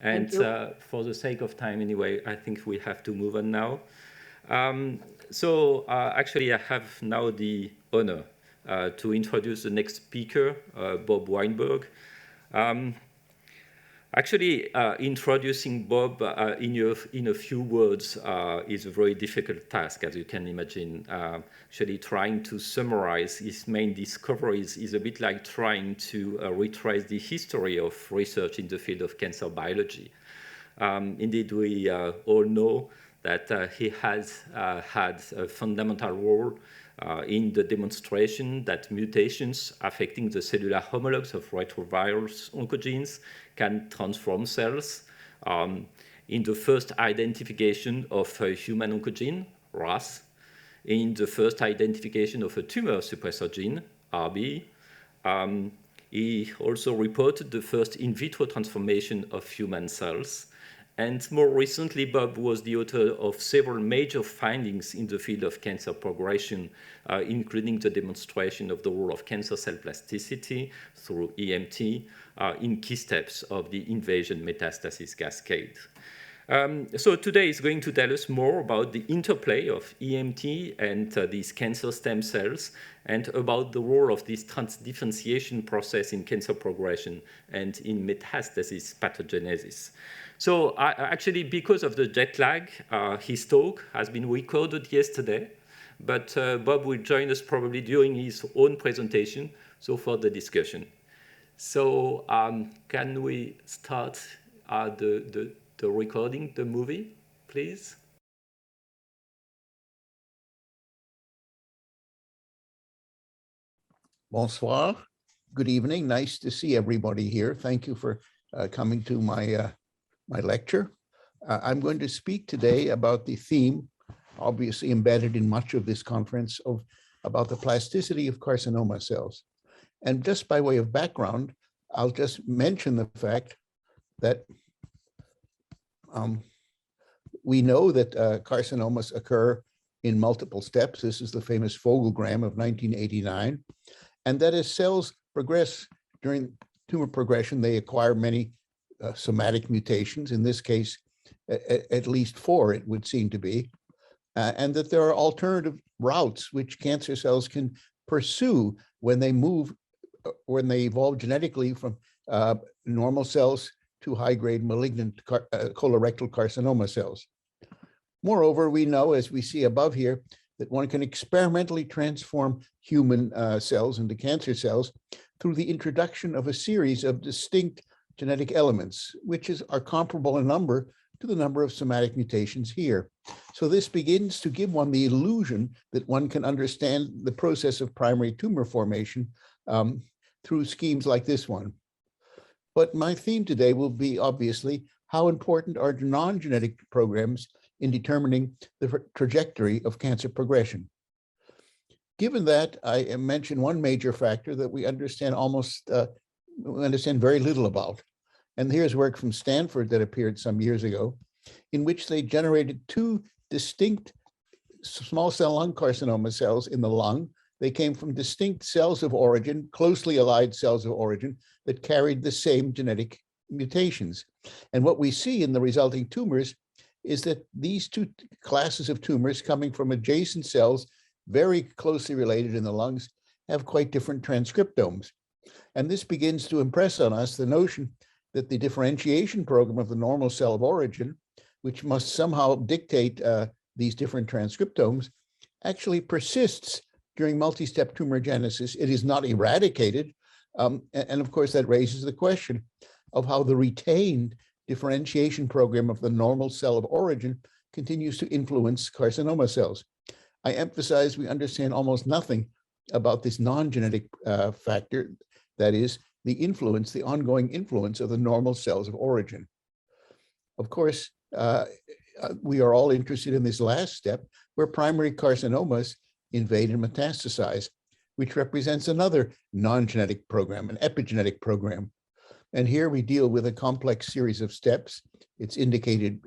And Thank you. for the sake of time anyway, I think we have to move on now. Actually, I have now the honor to introduce the next speaker, Bob WEINBERG. Introducing Bob in a few words is a very difficult task, as you can imagine. Actually, trying to summarize his main discoveries is a bit like trying to retrace the history of research in the field of cancer biology. Indeed, we all know that he has had a fundamental role in the demonstration that mutations affecting the cellular homologs of retroviral oncogenes can transform cells, in the first identification of a human oncogene, RAS, in the first identification of a tumor suppressor gene, RB. He also reported the first in vitro transformation of human cells. And more recently, Bob was the author of several major findings in the field of cancer progression, including the demonstration of the role of cancer cell plasticity through EMT in key steps of the invasion metastasis cascade. So today he's going to tell us more about the interplay of EMT and these cancer stem cells, and about the role of this transdifferentiation process in cancer progression and in metastasis pathogenesis. So actually, because of the jet lag, his talk has been recorded yesterday, but Bob will join us probably during his own presentation, so for the discussion. So can we start the recording, the movie, please? Bonsoir. Good evening. Nice to see everybody here. Thank you for coming to my lecture. I'm going to speak today about the theme, obviously embedded in much of this conference, about the plasticity of carcinoma cells. And just by way of background, I'll just mention the fact that we know that carcinomas occur in multiple steps. This is the famous Fogelgram of 1989. And that as cells progress during tumor progression, they acquire many somatic mutations, in this case, at least 4, it would seem to be, and that there are alternative routes which cancer cells can pursue when they move, when they evolve genetically from normal cells to high-grade malignant colorectal carcinoma cells. Moreover, we know, as we see above here, that one can experimentally transform human cells into cancer cells through the introduction of a series of distinct genetic elements, which are comparable in number to the number of somatic mutations here. So this begins to give one the illusion that one can understand the process of primary tumor formation through schemes like this one. But my theme today will be, obviously, how important are non-genetic programs in determining the trajectory of cancer progression. Given that, I mention one major factor that we understand very little about. And here's work from Stanford that appeared some years ago, in which they generated 2 distinct small cell lung carcinoma cells in the lung. They came from distinct cells of origin, closely allied cells of origin, that carried the same genetic mutations. And what we see in the resulting tumors is that these 2 classes of tumors coming from adjacent cells, very closely related in the lungs, have quite different transcriptomes. And this begins to impress on us the notion that the differentiation program of the normal cell of origin, which must somehow dictate these different transcriptomes, actually persists during multi-step tumorigenesis. It is not eradicated. And of course, that raises the question of how the retained differentiation program of the normal cell of origin continues to influence carcinoma cells. I emphasize we understand almost nothing about this non-genetic factor, that is, the ongoing influence of the normal cells of origin. Of course, we are all interested in this last step, where primary carcinomas invade and metastasize, which represents another non-genetic program, an epigenetic program. And here we deal with a complex series of steps. It's indicated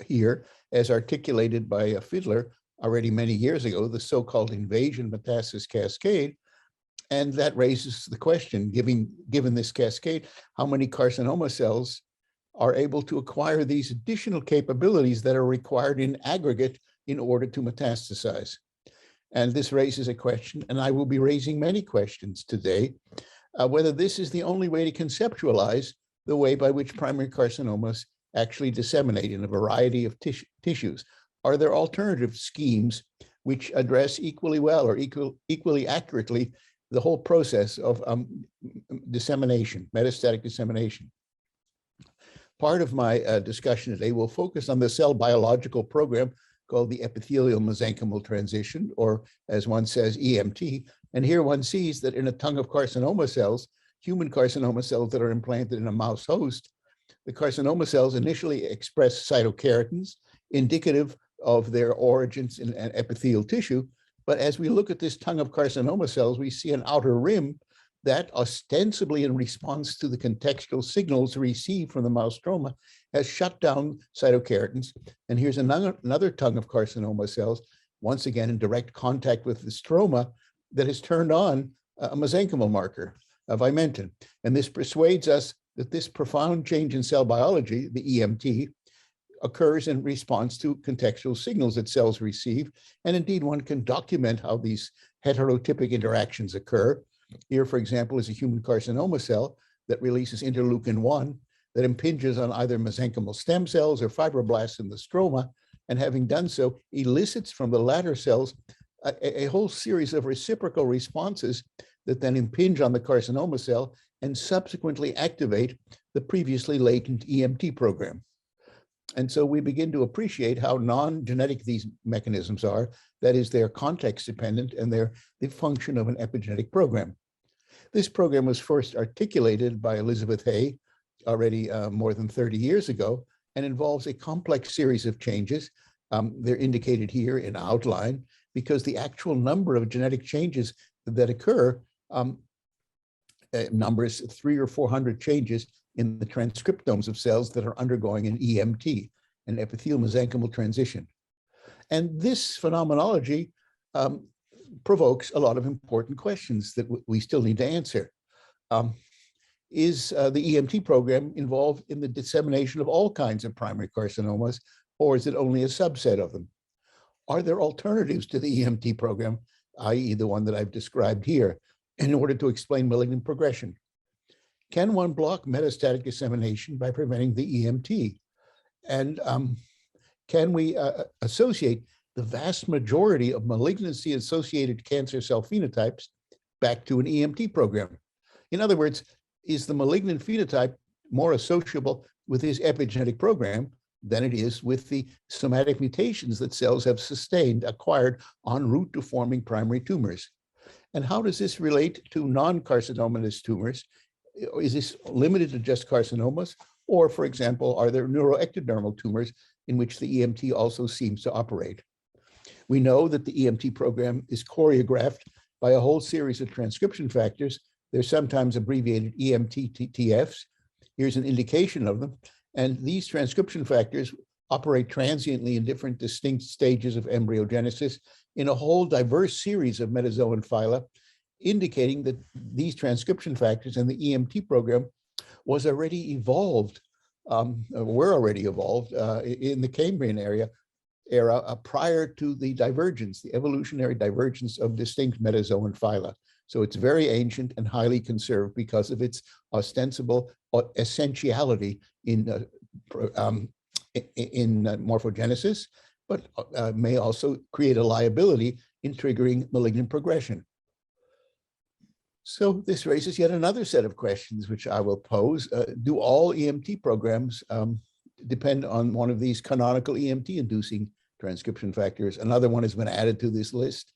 here as articulated by Fiedler already many years ago, the so-called invasion metastasis cascade. And that raises the question, given this cascade, how many carcinoma cells are able to acquire these additional capabilities that are required in aggregate in order to metastasize. And this raises a question, and I will be raising many questions today, whether this is the only way to conceptualize the way by which primary carcinomas actually disseminate in a variety of tissues. Are there alternative schemes which address equally well or equally accurately the whole process of dissemination, metastatic dissemination? Part of my discussion today will focus on the cell biological program called the epithelial mesenchymal transition, or as one says, EMT. And here one sees that in a tongue of carcinoma cells, human carcinoma cells that are implanted in a mouse host, the carcinoma cells initially express cytokeratins, indicative of their origins in an epithelial tissue. But as we look at this tongue of carcinoma cells, we see an outer rim that, ostensibly in response to the contextual signals received from the mouse stroma, has shut down cytokeratins. And here's another tongue of carcinoma cells, once again in direct contact with the stroma, that has turned on a mesenchymal marker of Vimentin. And this persuades us that this profound change in cell biology, the EMT, occurs in response to contextual signals that cells receive. And indeed, one can document how these heterotypic interactions occur. Here, for example, is a human carcinoma cell that releases interleukin-1 that impinges on either mesenchymal stem cells or fibroblasts in the stroma, and having done so, elicits from the latter cells a whole series of reciprocal responses that then impinge on the carcinoma cell and subsequently activate the previously latent EMT program. And so we begin to appreciate how non-genetic these mechanisms are. That is, they're context dependent and they're the function of an epigenetic program. This program was first articulated by Elizabeth Hay already more than 30 years ago, and involves a complex series of changes. They're indicated here in outline because the actual number of genetic changes that occur numbers 300 or 400 changes in the transcriptomes of cells that are undergoing an EMT, an epithelial mesenchymal transition. And this phenomenology provokes a lot of important questions that we still need to answer. Is the EMT program involved in the dissemination of all kinds of primary carcinomas, or is it only a subset of them? Are there alternatives to the EMT program, i.e. the one that I've described here, in order to explain malignant progression? Can one block metastatic dissemination by preventing the EMT? And can we associate the vast majority of malignancy-associated cancer cell phenotypes back to an EMT program? In other words, is the malignant phenotype more associable with this epigenetic program than it is with the somatic mutations that cells have sustained, acquired en route to forming primary tumors? And how does this relate to non-carcinomatous tumors? Is this limited to just carcinomas? Or, for example, are there neuroectodermal tumors in which the EMT also seems to operate? We know that the EMT program is choreographed by a whole series of transcription factors. They're sometimes abbreviated EMT-TFs. Here's an indication of them. And these transcription factors operate transiently in different distinct stages of embryogenesis in a whole diverse series of metazoan phyla, indicating that these transcription factors in the EMT program was already evolved, were already evolved in the Cambrian era prior to the divergence, the evolutionary divergence of distinct metazoan phyla. So it's very ancient and highly conserved because of its ostensible essentiality in morphogenesis, but may also create a liability in triggering malignant progression. So this raises yet another set of questions, which I will pose. Do all EMT programs depend on one of these canonical EMT-inducing transcription factors? Another one has been added to this list,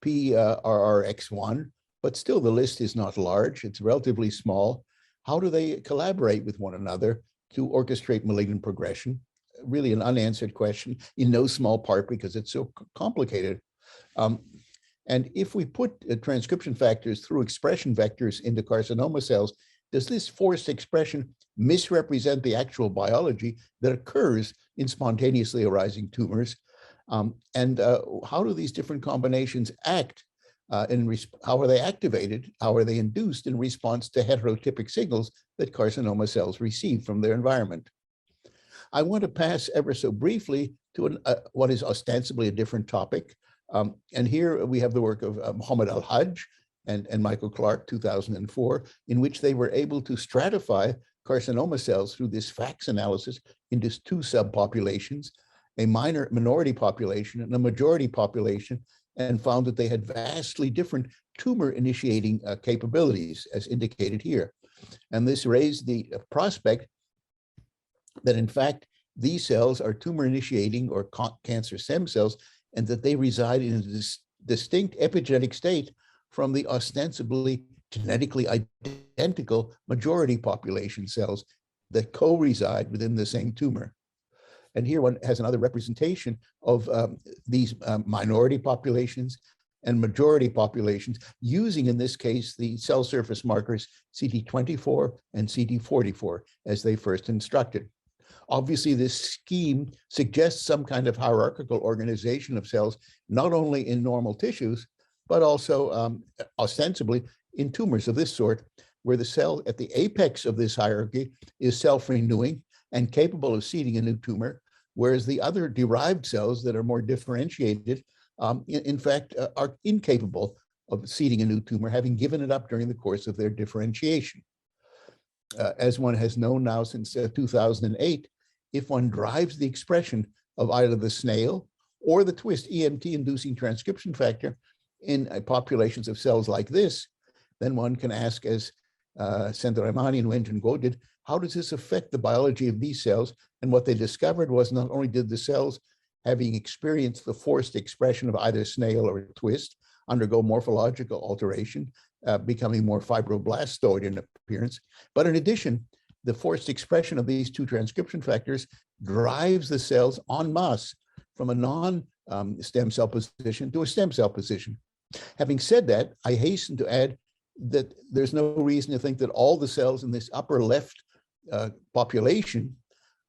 PRRX1, but still the list is not large. It's relatively small. How do they collaborate with one another to orchestrate malignant progression? Really an unanswered question, in no small part because it's so complicated. And if we put transcription factors through expression vectors into carcinoma cells, does this forced expression misrepresent the actual biology that occurs in spontaneously arising tumors? And how do these different combinations act? How are they activated? How are they induced in response to heterotypic signals that carcinoma cells receive from their environment? I want to pass ever so briefly to what is ostensibly a different topic. And here we have the work of Mohammed Al-Hajj and Michael Clark, 2004, in which they were able to stratify carcinoma cells through this FACS analysis into two subpopulations, a minority population and a majority population, and found that they had vastly different tumor initiating capabilities, as indicated here. And this raised the prospect that in fact, these cells are tumor initiating or cancer stem cells, and that they reside in a distinct epigenetic state from the ostensibly genetically identical majority population cells that co-reside within the same tumor. And here one has another representation of these minority populations and majority populations using, in this case, the cell surface markers CD24 and CD44 as they first instructed. Obviously, this scheme suggests some kind of hierarchical organization of cells, not only in normal tissues, but also ostensibly in tumors of this sort, where the cell at the apex of this hierarchy is self-renewing and capable of seeding a new tumor, whereas the other derived cells that are more differentiated, in fact, are incapable of seeding a new tumor, having given it up during the course of their differentiation. As one has known now since 2008, if one drives the expression of either the snail or the twist EMT-inducing transcription factor in populations of cells like this, then one can ask, as Sendaramani and Wenjun Guo did, how does this affect the biology of these cells? And what they discovered was not only did the cells, having experienced the forced expression of either snail or twist, undergo morphological alteration, becoming more fibroblastoid in appearance, but in addition, the forced expression of these two transcription factors drives the cells en masse from a non-stem cell position to a stem cell position. Having said that, I hasten to add that there's no reason to think that all the cells in this upper left population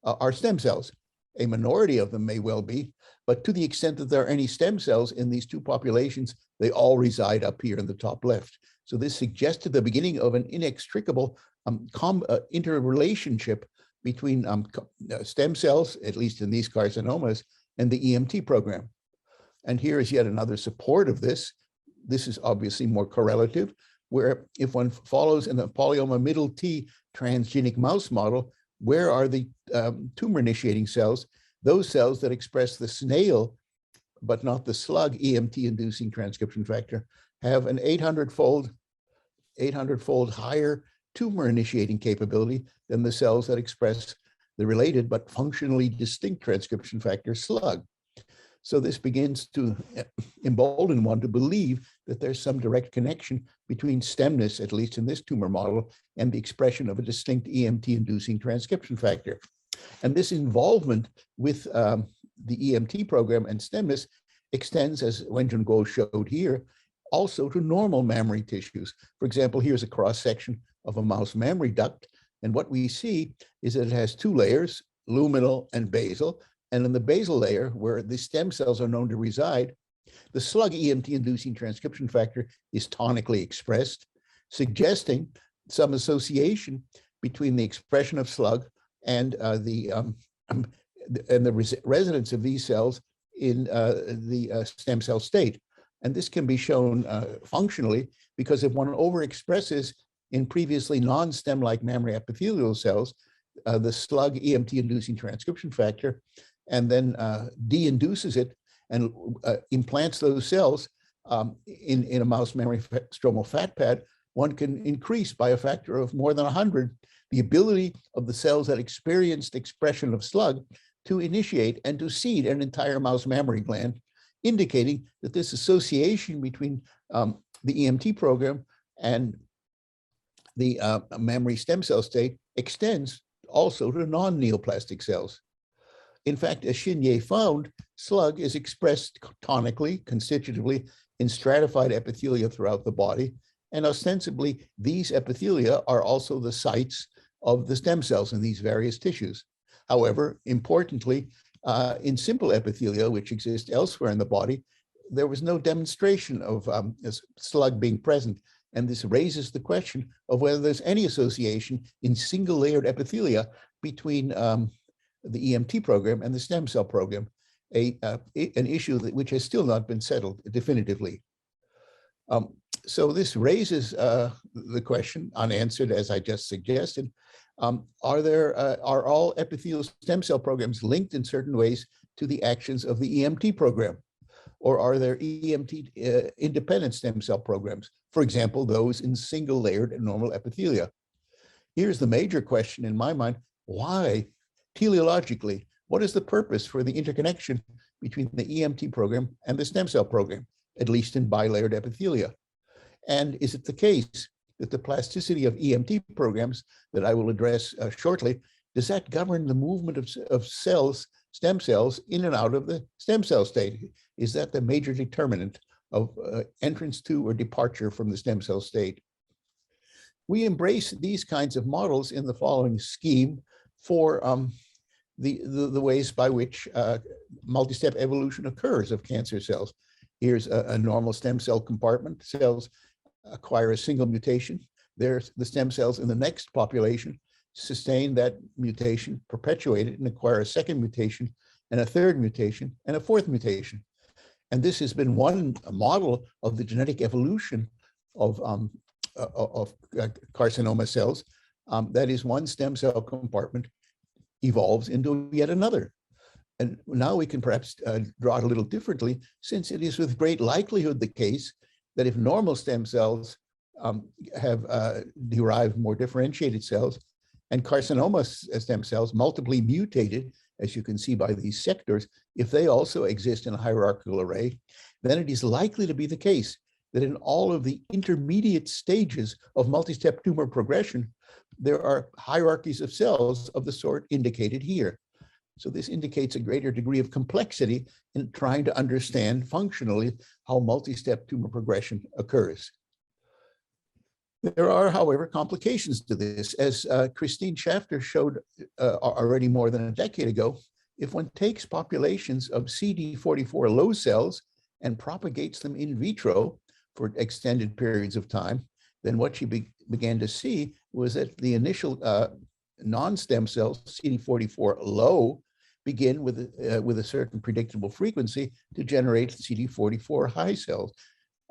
are stem cells. A minority of them may well be, but to the extent that there are any stem cells in these two populations, they all reside up here in the top left. So this suggested the beginning of an inextricable interrelationship between stem cells, at least in these carcinomas, and the EMT program. And here is yet another support of this. This is obviously more correlative, where if one follows in the polyoma middle T transgenic mouse model, where are the tumor initiating cells? Those cells that express the snail, but not the slug EMT-inducing transcription factor, have an 800-fold higher tumor initiating capability than the cells that express the related but functionally distinct transcription factor slug. So this begins to embolden one to believe that there's some direct connection between stemness, at least in this tumor model, and the expression of a distinct EMT-inducing transcription factor. And this involvement with the EMT program and stemness extends, as Wenjun Guo showed here, also to normal mammary tissues. For example, here's a cross-section of a mouse mammary duct. And what we see is that it has two layers, luminal and basal. And in the basal layer, where the stem cells are known to reside, the slug EMT-inducing transcription factor is tonically expressed, suggesting some association between the expression of slug and the residence of these cells in the stem cell state. And this can be shown functionally because if one overexpresses in previously non-stem-like mammary epithelial cells, the slug EMT-inducing transcription factor, and then de-induces it and implants those cells in a mouse mammary stromal fat pad, one can increase by a factor of more than 100 the ability of the cells that experienced expression of slug to initiate and to seed an entire mouse mammary gland, indicating that this association between the EMT program and the mammary stem cell state extends also to non-neoplastic cells. In fact, as Xinye found, slug is expressed tonically, constitutively, in stratified epithelia throughout the body, and ostensibly, these epithelia are also the sites of the stem cells in these various tissues. However, importantly, in simple epithelia, which exist elsewhere in the body, there was no demonstration of slug being present. And this raises the question of whether there's any association in single-layered epithelia between the EMT program and the stem cell program, an issue which has still not been settled definitively. So this raises the question, unanswered as I just suggested, are all epithelial stem cell programs linked in certain ways to the actions of the EMT program? Or are there EMT independent stem cell programs? For example, those in single layered and normal epithelia. Here's the major question in my mind: why, teleologically, what is the purpose for the interconnection between the EMT program and the stem cell program, at least in bilayered epithelia? And is it the case that the plasticity of EMT programs that I will address shortly, does that govern the movement of cells, stem cells, in and out of the stem cell state? Is that the major determinant of entrance to or departure from the stem cell state? We embrace these kinds of models in the following scheme for the ways by which multi-step evolution occurs of cancer cells. Here's a normal stem cell compartment. Cells acquire a single mutation. There's the stem cells in the next population sustain that mutation, perpetuate it, and acquire a second mutation, and a third mutation, and a fourth mutation. And this has been one model of the genetic evolution of carcinoma cells. That is, one stem cell compartment evolves into yet another. And now we can perhaps draw it a little differently, since it is with great likelihood the case that if normal stem cells have derived more differentiated cells, and carcinoma stem cells, multiply mutated, as you can see by these sectors, if they also exist in a hierarchical array, then it is likely to be the case that in all of the intermediate stages of multi-step tumor progression, there are hierarchies of cells of the sort indicated here. So this indicates a greater degree of complexity in trying to understand functionally how multi-step tumor progression occurs. There are, however, complications to this. As Christine Schafter showed already more than a decade ago, if one takes populations of CD44 low cells and propagates them in vitro for extended periods of time, then what she began to see was that the initial non-stem cells, CD44 low, begin with a certain predictable frequency to generate CD44 high cells.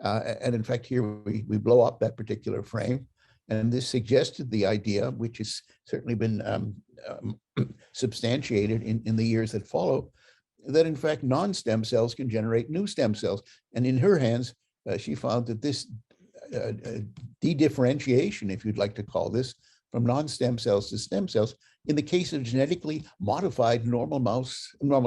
And in fact, here we blow up that particular frame. And this suggested the idea, which has certainly been substantiated in the years that follow, that in fact, non-stem cells can generate new stem cells. And in her hands, she found that this de-differentiation, if you'd like to call this, from non-stem cells to stem cells, in the case of genetically modified normal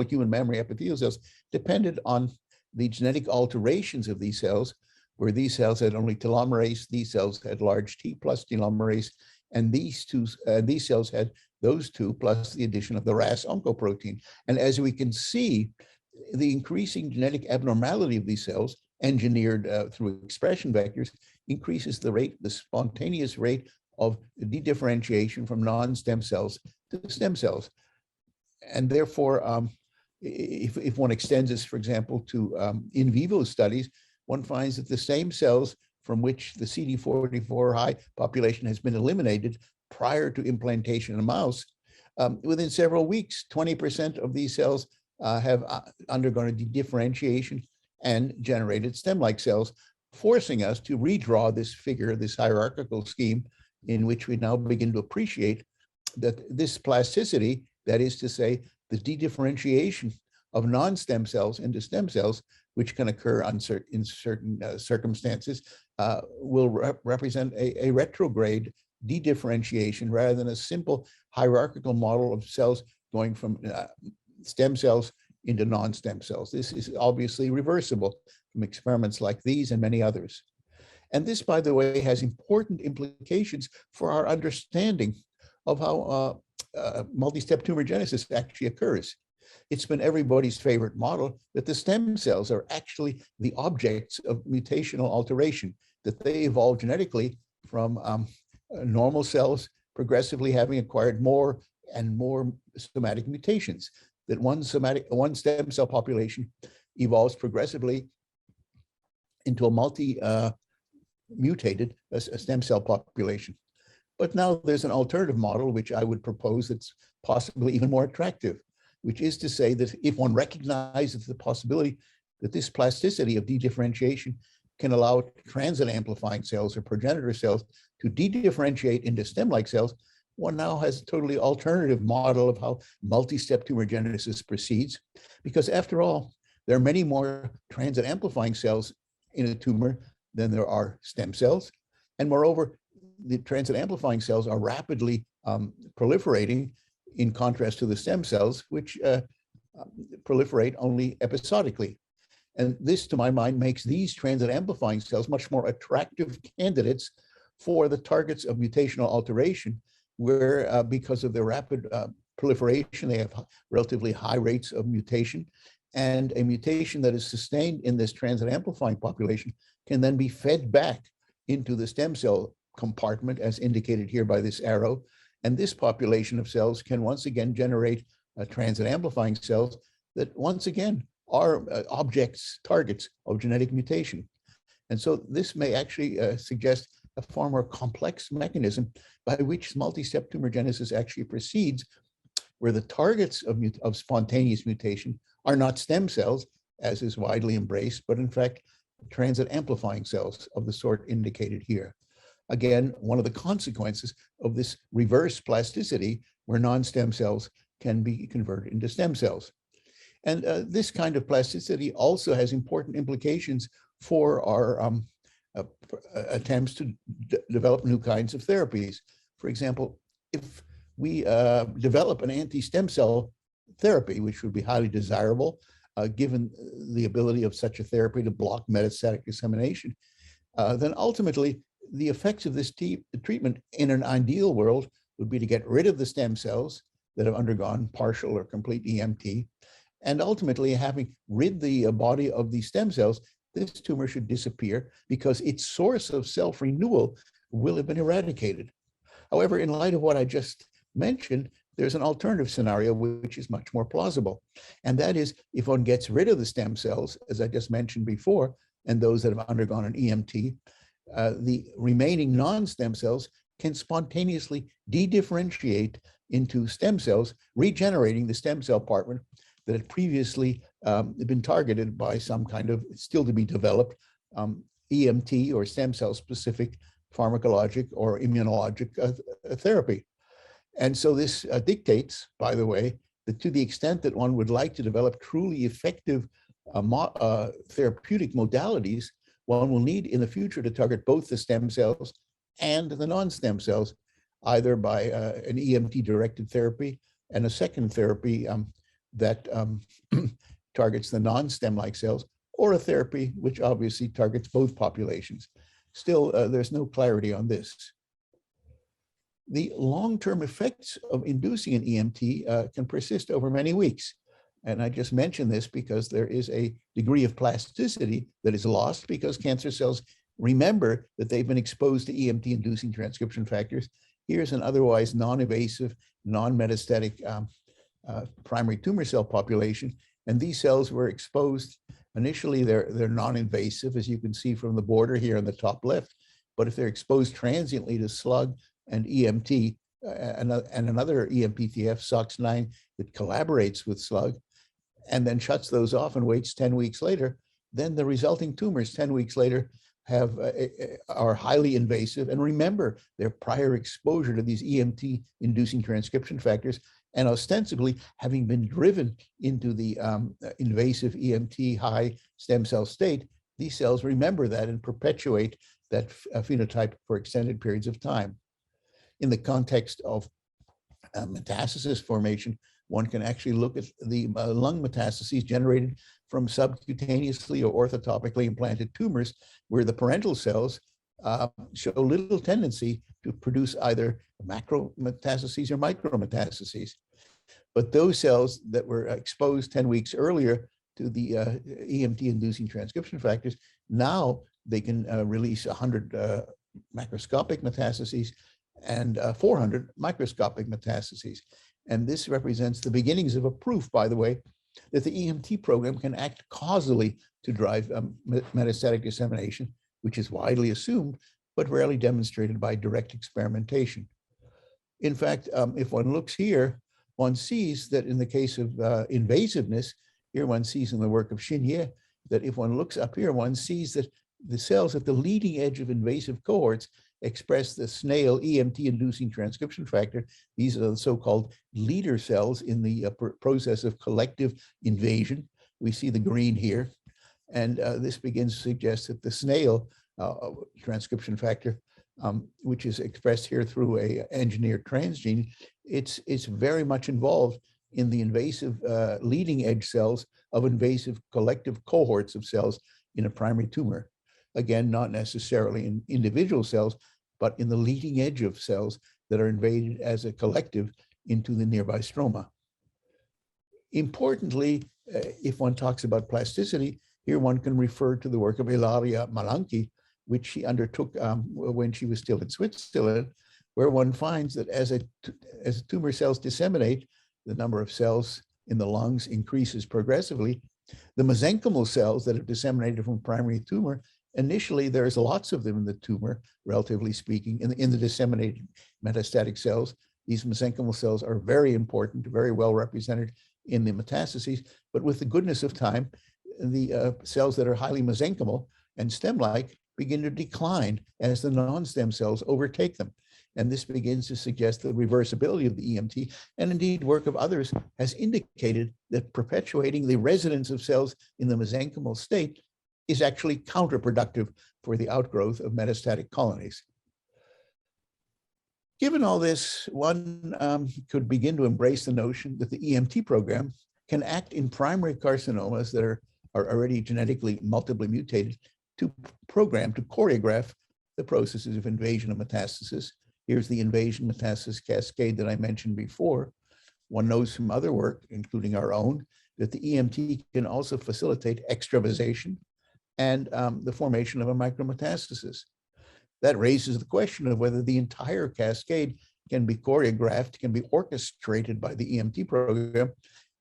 human mammary epithelial cells, depended on the genetic alterations of these cells, where these cells had only telomerase, these cells had large T plus telomerase, and these cells had those two plus the addition of the RAS oncoprotein. And as we can see, the increasing genetic abnormality of these cells, engineered through expression vectors, increases the rate, the spontaneous rate of de-differentiation from non-stem cells to stem cells. And therefore, if one extends this, for example, to in vivo studies, one finds that the same cells from which the CD44 high population has been eliminated prior to implantation in a mouse, within several weeks, 20% of these cells have undergone a de-differentiation and generated stem-like cells, forcing us to redraw this figure, this hierarchical scheme, in which we now begin to appreciate that this plasticity, that is to say, the de-differentiation of non-stem cells into stem cells, which can occur in certain circumstances, will represent a retrograde de-differentiation rather than a simple hierarchical model of cells going from stem cells into non-stem cells. This is obviously reversible from experiments like these and many others. And this, by the way, has important implications for our understanding of how multi-step tumor genesis actually occurs. It's been everybody's favorite model that the stem cells are actually the objects of mutational alteration, that they evolve genetically from normal cells progressively having acquired more and more somatic mutations, that one stem cell population evolves progressively into a multi-mutated stem cell population. But now there's an alternative model, which I would propose that's possibly even more attractive, which is to say that if one recognizes the possibility that this plasticity of dedifferentiation can allow transit amplifying cells or progenitor cells to dedifferentiate into stem-like cells, one now has a totally alternative model of how multi-step tumorigenesis proceeds. Because after all, there are many more transit amplifying cells in a tumor than there are stem cells. And moreover, the transit amplifying cells are rapidly proliferating in contrast to the stem cells, which proliferate only episodically. And this, to my mind, makes these transit amplifying cells much more attractive candidates for the targets of mutational alteration, where because of their rapid proliferation, they have relatively high rates of mutation. And a mutation that is sustained in this transit amplifying population can then be fed back into the stem cell compartment, as indicated here by this arrow. And this population of cells can once again generate transit amplifying cells that once again are targets of genetic mutation. And so this may actually suggest a far more complex mechanism by which multi-step tumorigenesis actually proceeds, where the targets of spontaneous mutation are not stem cells, as is widely embraced, but in fact, transit amplifying cells of the sort indicated here. Again, one of the consequences of this reverse plasticity, where non-stem cells can be converted into stem cells. And this kind of plasticity also has important implications for our attempts to develop new kinds of therapies. For example, if we develop an anti-stem cell therapy, which would be highly desirable, given the ability of such a therapy to block metastatic dissemination, then ultimately the effects of this treatment in an ideal world would be to get rid of the stem cells that have undergone partial or complete EMT. And ultimately, having rid the body of the stem cells, this tumor should disappear because its source of self-renewal will have been eradicated. However, in light of what I just mentioned, there's an alternative scenario which is much more plausible. And that is, if one gets rid of the stem cells, as I just mentioned before, and those that have undergone an EMT, the remaining non-stem cells can spontaneously dedifferentiate into stem cells, regenerating the stem cell compartment that had previously been targeted by some kind of still to be developed EMT or stem cell specific pharmacologic or immunologic therapy. And so this dictates, by the way, that to the extent that one would like to develop truly effective therapeutic modalities, one will need in the future to target both the stem cells and the non-stem cells, either by an EMT-directed therapy and a second therapy that targets the non-stem-like cells, or a therapy which obviously targets both populations. Still, there's no clarity on this. The long-term effects of inducing an EMT can persist over many weeks. And I just mentioned this because there is a degree of plasticity that is lost because cancer cells remember that they've been exposed to EMT-inducing transcription factors. Here's an otherwise non-invasive, non-metastatic primary tumor cell population. And these cells were exposed. Initially, they're non-invasive, as you can see from the border here on the top left. But if they're exposed transiently to slug and EMT, and another EMPTF, SOX9, that collaborates with slug, and then shuts those off and waits 10 weeks later, then the resulting tumors 10 weeks later are highly invasive and remember their prior exposure to these EMT-inducing transcription factors, and ostensibly having been driven into the invasive EMT high stem cell state, these cells remember that and perpetuate that phenotype for extended periods of time. In the context of metastasis formation, one can actually look at the lung metastases generated from subcutaneously or orthotopically implanted tumors, where the parental cells show little tendency to produce either macrometastases or micrometastases. But those cells that were exposed 10 weeks earlier to the EMT-inducing transcription factors, now they can release 100 macroscopic metastases and 400 microscopic metastases. And this represents the beginnings of a proof, by the way, that the EMT program can act causally to drive metastatic dissemination, which is widely assumed but rarely demonstrated by direct experimentation. In fact, if one looks here, one sees that in the case of invasiveness, here one sees in the work of Xinye, that if one looks up here, one sees that the cells at the leading edge of invasive cohorts express the snail EMT-inducing transcription factor. These are the so-called leader cells in the process of collective invasion. We see the green here. And this begins to suggest that the snail transcription factor, which is expressed here through a engineered transgene, it's very much involved in the invasive leading edge cells of invasive collective cohorts of cells in a primary tumor. Again, not necessarily in individual cells, but in the leading edge of cells that are invaded as a collective into the nearby stroma. Importantly, if one talks about plasticity, here one can refer to the work of Ilaria Malanki, which she undertook when she was still in Switzerland, where one finds that as tumor cells disseminate, the number of cells in the lungs increases progressively. The mesenchymal cells that have disseminated from primary tumor, initially there's lots of them in the tumor, relatively speaking, in the disseminated metastatic cells. These mesenchymal cells are very important, very well represented in the metastases, but with the goodness of time, the cells that are highly mesenchymal and stem-like begin to decline as the non-stem cells overtake them. And this begins to suggest the reversibility of the EMT, and indeed work of others has indicated that perpetuating the residence of cells in the mesenchymal state is actually counterproductive for the outgrowth of metastatic colonies. Given all this, one could begin to embrace the notion that the EMT program can act in primary carcinomas that are already genetically multiply mutated to program, to choreograph the processes of invasion of metastasis. Here's the invasion metastasis cascade that I mentioned before. One knows from other work, including our own, that the EMT can also facilitate extravasation and the formation of a micrometastasis. That raises the question of whether the entire cascade can be choreographed, can be orchestrated by the EMT program.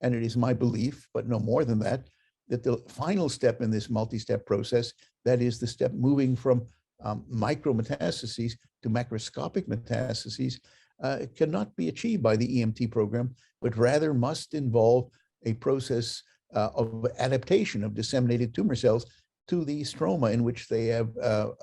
And it is my belief, but no more than that, that the final step in this multi-step process, that is the step moving from micrometastases to macroscopic metastases, cannot be achieved by the EMT program, but rather must involve a process of adaptation of disseminated tumor cells to the stroma in which they have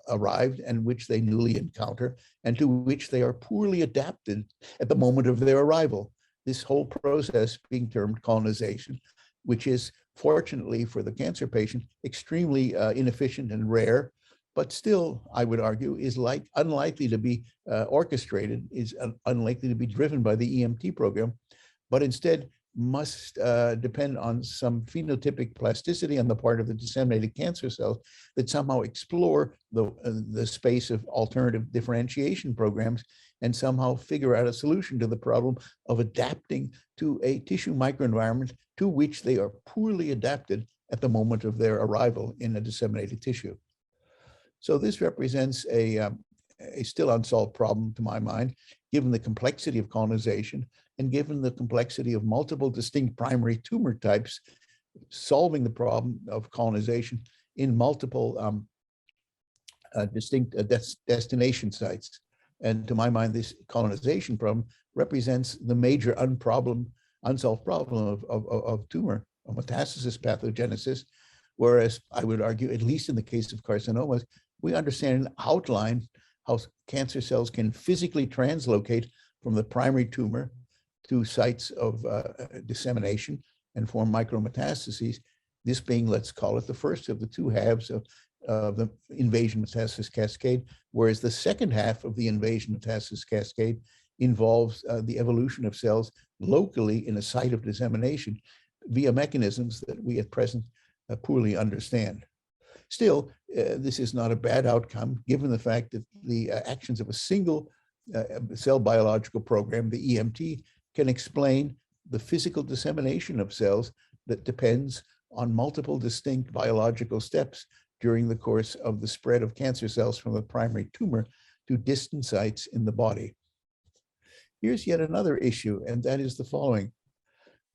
arrived and which they newly encounter, and to which they are poorly adapted at the moment of their arrival. This whole process being termed colonization, which is, fortunately for the cancer patient, extremely inefficient and rare, but still, I would argue, is unlikely to be orchestrated, is unlikely to be driven by the EMT program, but instead must depend on some phenotypic plasticity on the part of the disseminated cancer cells that somehow explore the space of alternative differentiation programs and somehow figure out a solution to the problem of adapting to a tissue microenvironment to which they are poorly adapted at the moment of their arrival in a disseminated tissue. So this represents a still unsolved problem to my mind, given the complexity of colonization and given the complexity of multiple distinct primary tumor types, solving the problem of colonization in multiple distinct destination sites. And to my mind, this colonization problem represents the major unsolved problem of tumor, of metastasis pathogenesis, whereas I would argue, at least in the case of carcinomas, we understand and outline how cancer cells can physically translocate from the primary tumor to sites of dissemination and form micrometastases, this being, let's call it, the first of the two halves of the invasion metastasis cascade, whereas the second half of the invasion metastasis cascade involves the evolution of cells locally in a site of dissemination via mechanisms that we at present poorly understand. Still, this is not a bad outcome, given the fact that the actions of a single cell biological program, the EMT, can explain the physical dissemination of cells that depends on multiple distinct biological steps during the course of the spread of cancer cells from the primary tumor to distant sites in the body. Here's yet another issue, and that is the following.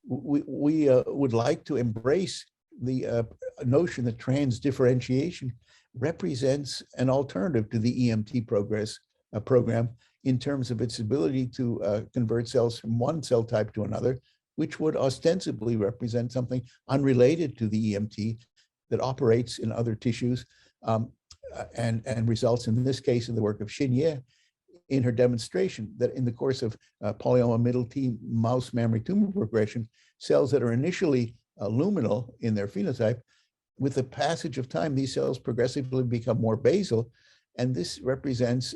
We would like to embrace the notion that transdifferentiation represents an alternative to the EMT program in terms of its ability to convert cells from one cell type to another, which would ostensibly represent something unrelated to the EMT that operates in other tissues and results in this case in the work of Chenier in her demonstration that in the course of polyoma middle T mouse mammary tumor progression, cells that are initially luminal in their phenotype, with the passage of time, these cells progressively become more basal, and this represents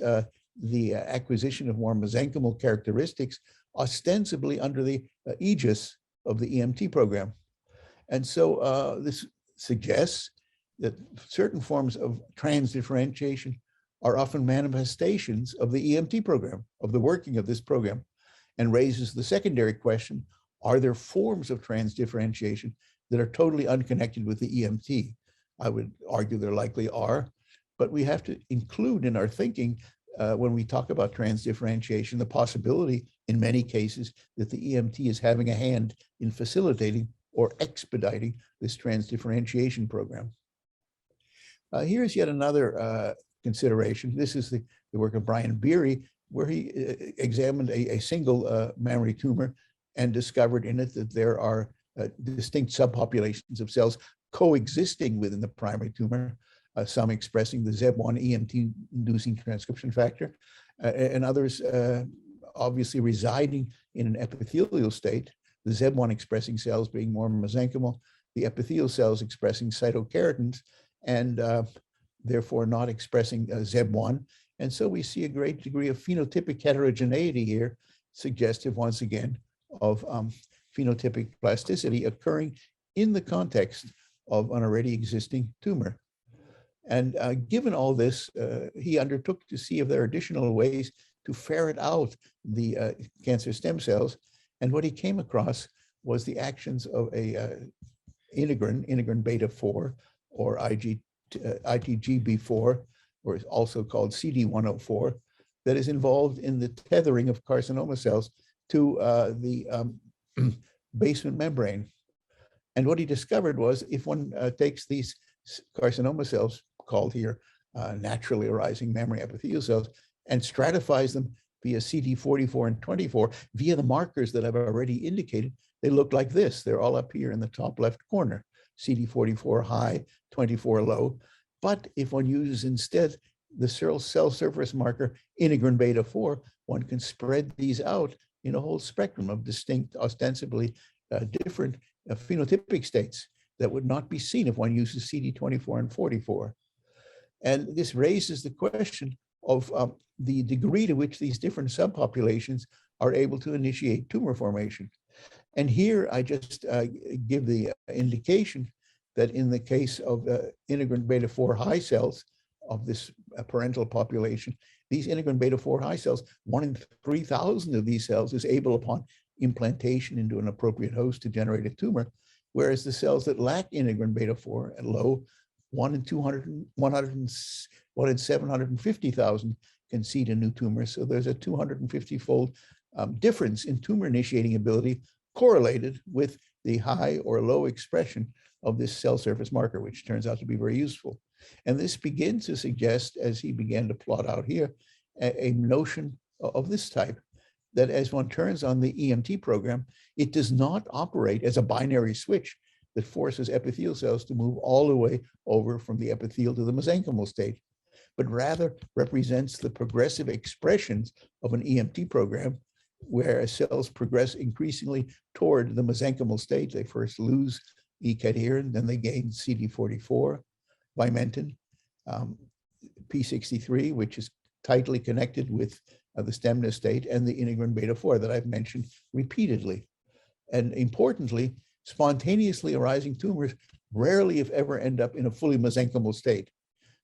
the acquisition of more mesenchymal characteristics, ostensibly under the aegis of the EMT program. And so this suggests that certain forms of transdifferentiation are often manifestations of the EMT program, of the working of this program, and raises the secondary question, are there forms of transdifferentiation that are totally unconnected with the EMT? I would argue there likely are, but we have to include in our thinking when we talk about transdifferentiation, the possibility in many cases that the EMT is having a hand in facilitating or expediting this transdifferentiation program. Here's yet another consideration. This is the work of Brian Beery, where he examined a single mammary tumor and discovered in it that there are distinct subpopulations of cells coexisting within the primary tumor, some expressing the ZEB1 EMT-inducing transcription factor, and others obviously residing in an epithelial state, the ZEB1 expressing cells being more mesenchymal, the epithelial cells expressing cytokeratins, and therefore not expressing ZEB1. And so we see a great degree of phenotypic heterogeneity here, suggestive once again of phenotypic plasticity occurring in the context of an already existing tumor. And given all this, he undertook to see if there are additional ways to ferret out the cancer stem cells. And what he came across was the actions of a integrin beta 4, or ITGB4, or also called CD104, that is involved in the tethering of carcinoma cells to the basement membrane. And what he discovered was if one takes these carcinoma cells, called here naturally arising mammary epithelial cells, and stratifies them via CD44 and 24, via the markers that I've already indicated, they look like this. They're all up here in the top left corner, CD44 high, 24 low. But if one uses instead the cell surface marker integrin beta 4, one can spread these out in a whole spectrum of distinct, ostensibly different phenotypic states that would not be seen if one uses CD24 and 44. And this raises the question of the degree to which these different subpopulations are able to initiate tumor formation. And here I just give the indication that in the case of integrin beta 4 high cells of this parental population, these integrin beta 4 high cells, 1 in 3,000 of these cells is able upon implantation into an appropriate host to generate a tumor, whereas the cells that lack integrin beta 4 at low, 1 in 750,000 can seed a new tumor. So there's a 250-fold difference in tumor initiating ability correlated with the high or low expression of this cell surface marker, which turns out to be very useful. And this begins to suggest, as he began to plot out here, a notion of this type, that as one turns on the EMT program, it does not operate as a binary switch that forces epithelial cells to move all the way over from the epithelial to the mesenchymal state, but rather represents the progressive expressions of an EMT program, where cells progress increasingly toward the mesenchymal state. They first lose E-cadherin, then they gain CD44, vimentin, P63, which is tightly connected with the stemness state, and the integrin beta 4 that I've mentioned repeatedly. And importantly, spontaneously arising tumors rarely, if ever, end up in a fully mesenchymal state.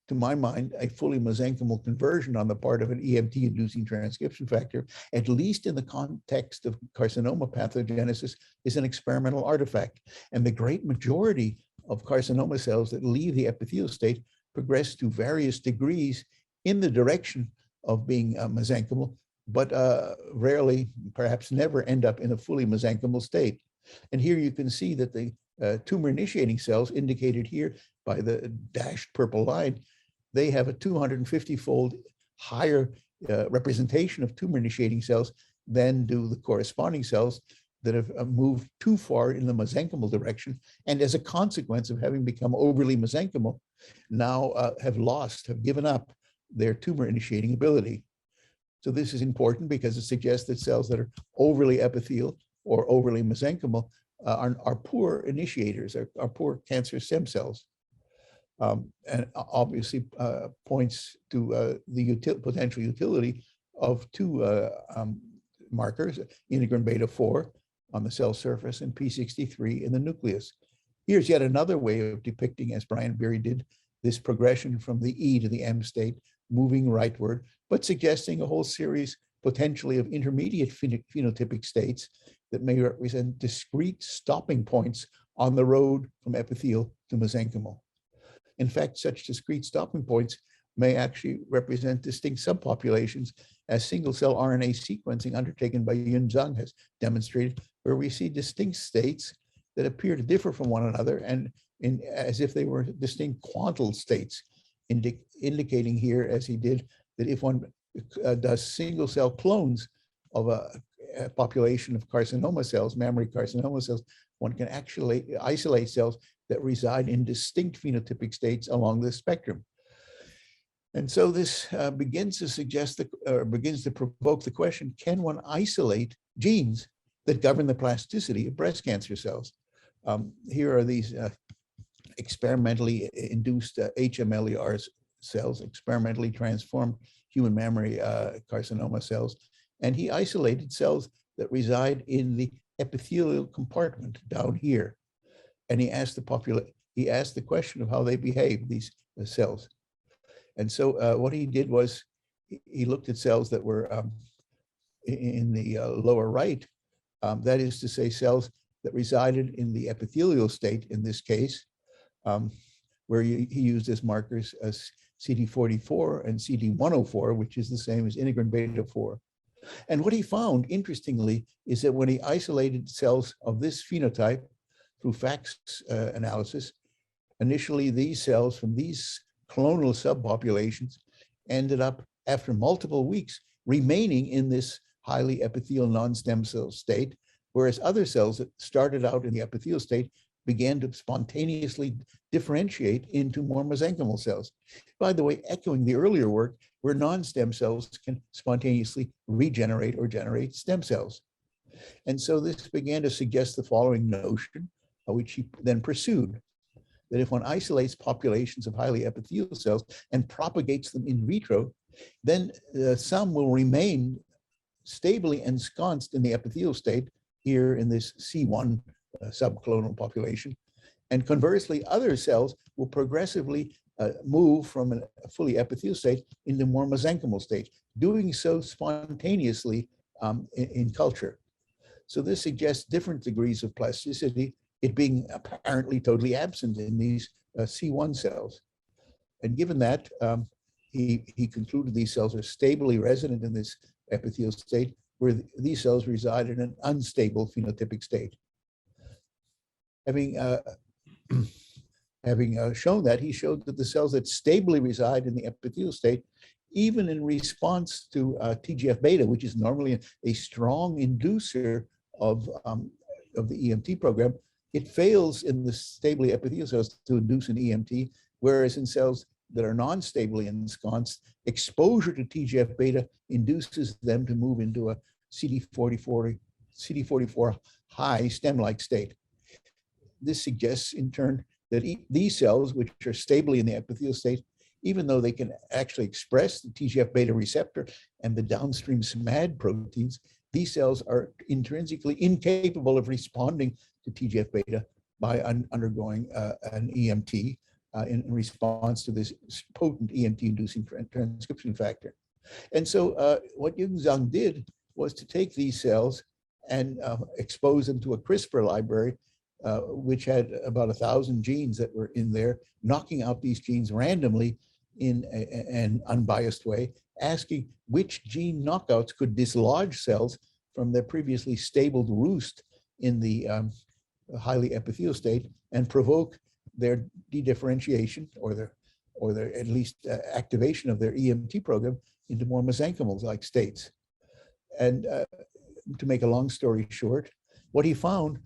To my mind, a fully mesenchymal conversion on the part of an EMT-inducing transcription factor, at least in the context of carcinoma pathogenesis, is an experimental artifact. And the great majority of carcinoma cells that leave the epithelial state progress to various degrees in the direction of being mesenchymal, but rarely, perhaps never, end up in a fully mesenchymal state. And here you can see that the tumor-initiating cells, indicated here by the dashed purple line, they have a 250-fold higher representation of tumor-initiating cells than do the corresponding cells that have moved too far in the mesenchymal direction, and as a consequence of having become overly mesenchymal, now have given up their tumor-initiating ability. So this is important because it suggests that cells that are overly epithelial or overly mesenchymal are poor initiators, are poor cancer stem cells. And obviously points to the potential utility of two markers, integrin beta 4 on the cell surface and p63 in the nucleus. Here's yet another way of depicting, as Brian Beery did, this progression from the E to the M state, moving rightward, but suggesting a whole series potentially of intermediate phenotypic states that may represent discrete stopping points on the road from epithelial to mesenchymal. In fact, such discrete stopping points may actually represent distinct subpopulations, as single-cell RNA sequencing undertaken by Yun Zhang has demonstrated, where we see distinct states that appear to differ from one another and as if they were distinct quantal states, indicating here, as he did, that if one does single-cell clones of a population of carcinoma cells, mammary carcinoma cells, one can actually isolate cells that reside in distinct phenotypic states along this spectrum. And so this begins to suggest, begins to provoke the question, can one isolate genes that govern the plasticity of breast cancer cells? Here are these experimentally induced HMLER cells, experimentally transformed human mammary carcinoma cells. And he isolated cells that reside in the epithelial compartment down here. And he asked the question of how they behave, these cells. And so what he did was he looked at cells that were in the lower right, that is to say cells that resided in the epithelial state in this case, where he used as markers as CD44 and CD104, which is the same as integrin beta 4. And what he found, interestingly, is that when he isolated cells of this phenotype through FACS analysis, initially these cells from these clonal subpopulations ended up, after multiple weeks, remaining in this highly epithelial non-stem cell state, whereas other cells that started out in the epithelial state began to spontaneously differentiate into more mesenchymal cells. By the way, echoing the earlier work where non-stem cells can spontaneously regenerate or generate stem cells. And so this began to suggest the following notion, which he then pursued, that if one isolates populations of highly epithelial cells and propagates them in vitro, then some will remain stably ensconced in the epithelial state here in this C1 subclonal population. And conversely, other cells will progressively move from a fully epithelial state into more mesenchymal state, doing so spontaneously in culture. So this suggests different degrees of plasticity, it being apparently totally absent in these C1 cells. And given that, he concluded these cells are stably resident in this epithelial state, where these cells reside in an unstable phenotypic state. Having shown that, he showed that the cells that stably reside in the epithelial state, even in response to TGF-beta, which is normally a strong inducer of the EMT program, it fails in the stably epithelial cells to induce an EMT, whereas in cells that are non-stably ensconced, exposure to TGF-beta induces them to move into a CD44 high stem-like state. This suggests, in turn, that these cells, which are stably in the epithelial state, even though they can actually express the TGF-beta receptor and the downstream SMAD proteins, these cells are intrinsically incapable of responding to TGF-beta by undergoing an EMT in response to this potent EMT-inducing transcription factor. And so what Yun Zhang did was to take these cells and expose them to a CRISPR library, which had about 1,000 genes that were in there, knocking out these genes randomly in an unbiased way, asking which gene knockouts could dislodge cells from their previously stable roost in the highly epithelial state and provoke their dedifferentiation or their or their, at least activation of their EMT program into more mesenchymal-like states. And to make a long story short, what he found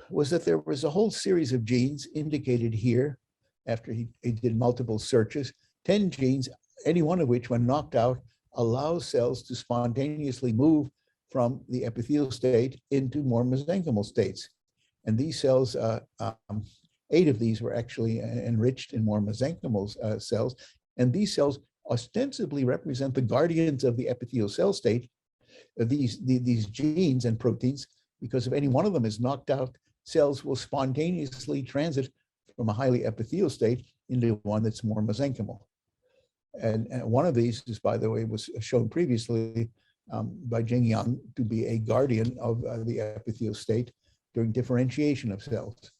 was that there was a whole series of genes indicated here after he did multiple searches, 10 genes, any one of which, when knocked out, allows cells to spontaneously move from the epithelial state into more mesenchymal states. And these cells, 8 of these were actually enriched in more mesenchymal cells. And these cells ostensibly represent the guardians of the epithelial cell state, these genes and proteins, because if any one of them is knocked out, cells will spontaneously transit from a highly epithelial state into one that's more mesenchymal. And one of these is, by the way, was shown previously by Jing Yang to be a guardian of the epithelial state during differentiation of cells.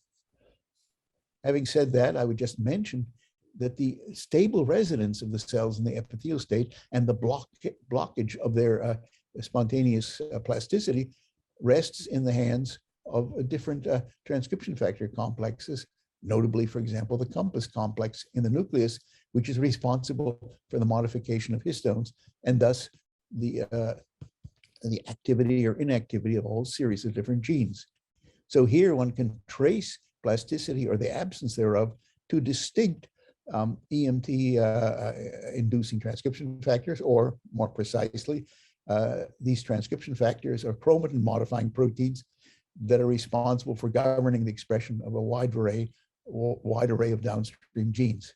Having said that, I would just mention that the stable residence of the cells in the epithelial state and the blockage of their spontaneous plasticity rests in the hands of different transcription factor complexes, notably, for example, the compass complex in the nucleus, which is responsible for the modification of histones, and thus the activity or inactivity of a whole series of different genes. So here one can trace plasticity or the absence thereof to distinct EMT-inducing transcription factors, or more precisely, these transcription factors are chromatin-modifying proteins that are responsible for governing the expression of a wide array of downstream genes.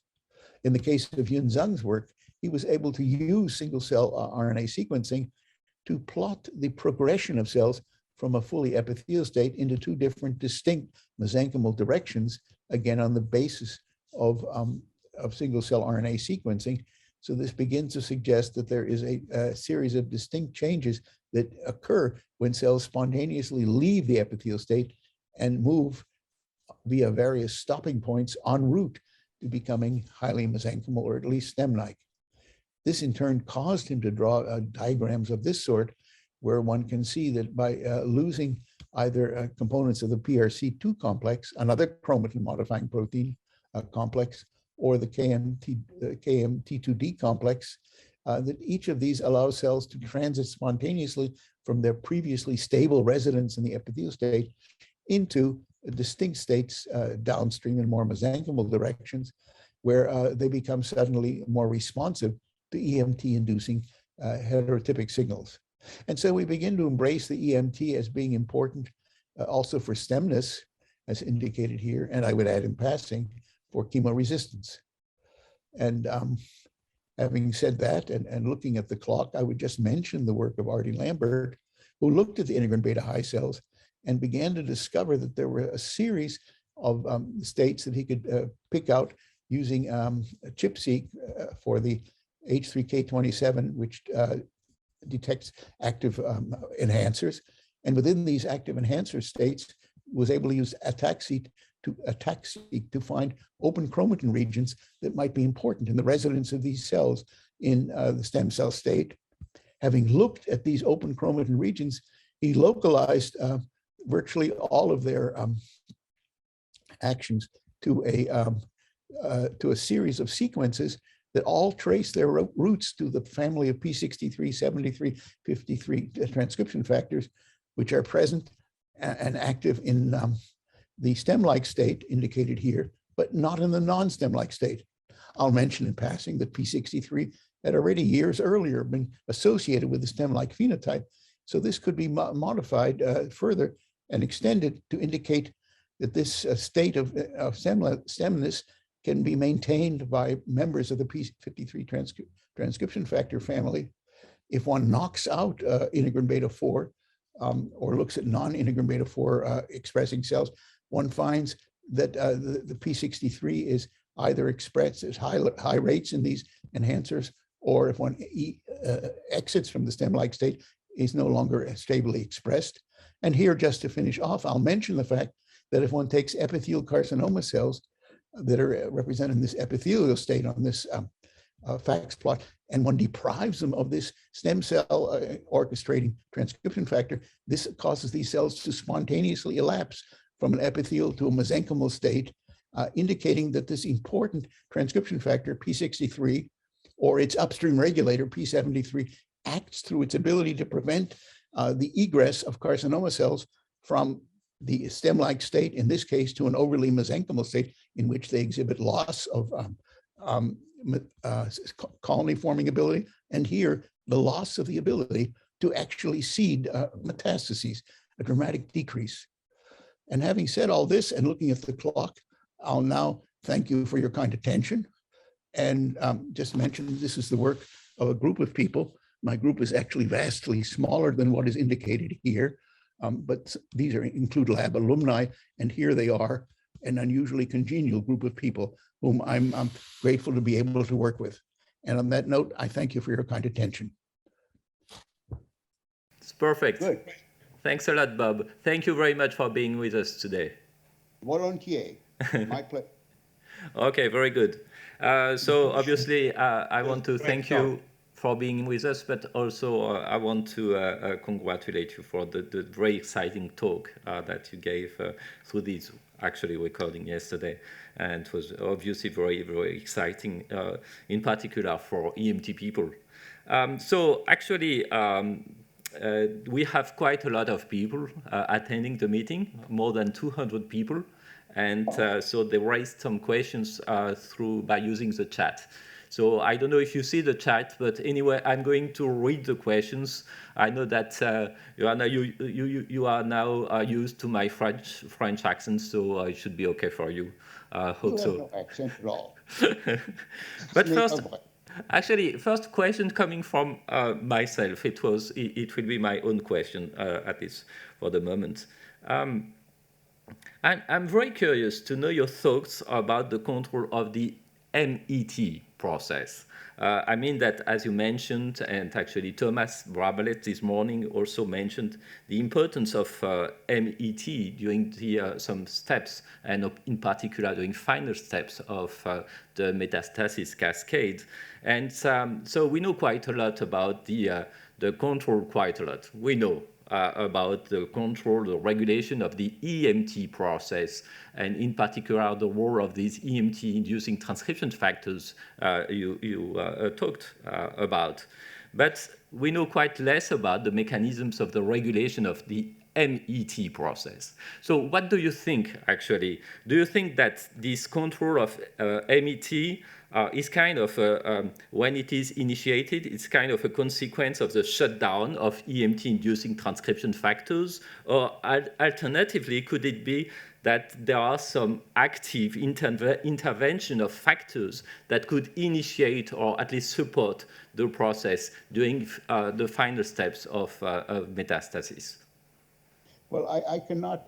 In the case of Yun Zhang's work, he was able to use single-cell RNA sequencing to plot the progression of cells from a fully epithelial state into 2 different distinct mesenchymal directions, again on the basis of single-cell RNA sequencing. So this begins to suggest that there is a series of distinct changes that occur when cells spontaneously leave the epithelial state and move via various stopping points en route to becoming highly mesenchymal, or at least stem-like. This in turn caused him to draw diagrams of this sort, where one can see that by losing either components of the PRC2 complex, another chromatin-modifying protein complex, or the KMT2D complex, that each of these allows cells to transit spontaneously from their previously stable residence in the epithelial state into distinct states downstream in more mesenchymal directions, where they become suddenly more responsive to EMT-inducing heterotypic signals. And so we begin to embrace the EMT as being important also for stemness, as indicated here, and I would add in passing, for chemoresistance. And having said that, and looking at the clock, I would just mention the work of Artie Lambert, who looked at the integrin beta high cells and began to discover that there were a series of states that he could pick out using ChIP-seq for the H3K27, which detects active enhancers. And within these active enhancer states, was able to use ATAC-seq to find open chromatin regions that might be important in the residence of these cells in the stem cell state. Having looked at these open chromatin regions, he localized virtually all of their actions to a series of sequences that all trace their roots to the family of P63, 73, 53 transcription factors, which are present and active in the stem-like state indicated here, but not in the non-stem-like state. I'll mention in passing that P63 had already years earlier been associated with the stem-like phenotype. So this could be modified further and extended to indicate that this state of stemness can be maintained by members of the P53 transcription factor family. If one knocks out integrin beta 4 or looks at non-integrin beta 4 expressing cells, one finds that the P63 is either expressed at high rates in these enhancers, or if one exits from the stem-like state, is no longer stably expressed. And here, just to finish off, I'll mention the fact that if one takes epithelial carcinoma cells that are represented in this epithelial state on this FACS plot, and one deprives them of this stem cell orchestrating transcription factor, this causes these cells to spontaneously elapse from an epithelial to a mesenchymal state, indicating that this important transcription factor, P63, or its upstream regulator, P73, acts through its ability to prevent the egress of carcinoma cells from the stem-like state, in this case, to an overly mesenchymal state in which they exhibit loss of colony-forming ability, and here, the loss of the ability to actually seed metastases, a dramatic decrease. And having said all this and looking at the clock, I'll now thank you for your kind attention and just mention this is the work of a group of people. My group is actually vastly smaller than what is indicated here, but these include lab alumni, and here they are, an unusually congenial group of people whom I'm grateful to be able to work with. And on that note, I thank you for your kind attention. It's perfect. Good. Thanks a lot, Bob. Thank you very much for being with us today. Volontiers. My pleasure. Okay, very good. So obviously, I want to thank you for being with us, but also I want to congratulate you for the very exciting talk that you gave through this actually recording yesterday. And it was obviously very, very exciting, in particular for EMT people. So actually, we have quite a lot of people attending the meeting, more than 200 people. And so they raised some questions by using the chat. So I don't know if you see the chat, but anyway, I'm going to read the questions. I know that you are now used to my French accent, so it should be okay for you. Hope so. No accent at all. But first question coming from myself. It will be my own question, at least for the moment. I'm very curious to know your thoughts about the control of the MET process. I mean that, as you mentioned, and actually Thomas Brabelet this morning also mentioned the importance of MET during some steps, and in particular during final steps of the metastasis cascade. And so we know quite a lot about the control, quite a lot. We know about the control, the regulation of the EMT process, and in particular the role of these EMT-inducing transcription factors you talked about. But we know quite less about the mechanisms of the regulation of the MET process. So what do you think, actually? Do you think that this control of MET is kind of, when it is initiated, it's kind of a consequence of the shutdown of EMT-inducing transcription factors? Or alternatively, could it be that there are some active intervention of factors that could initiate or at least support the process during the final steps of metastasis? Well, I cannot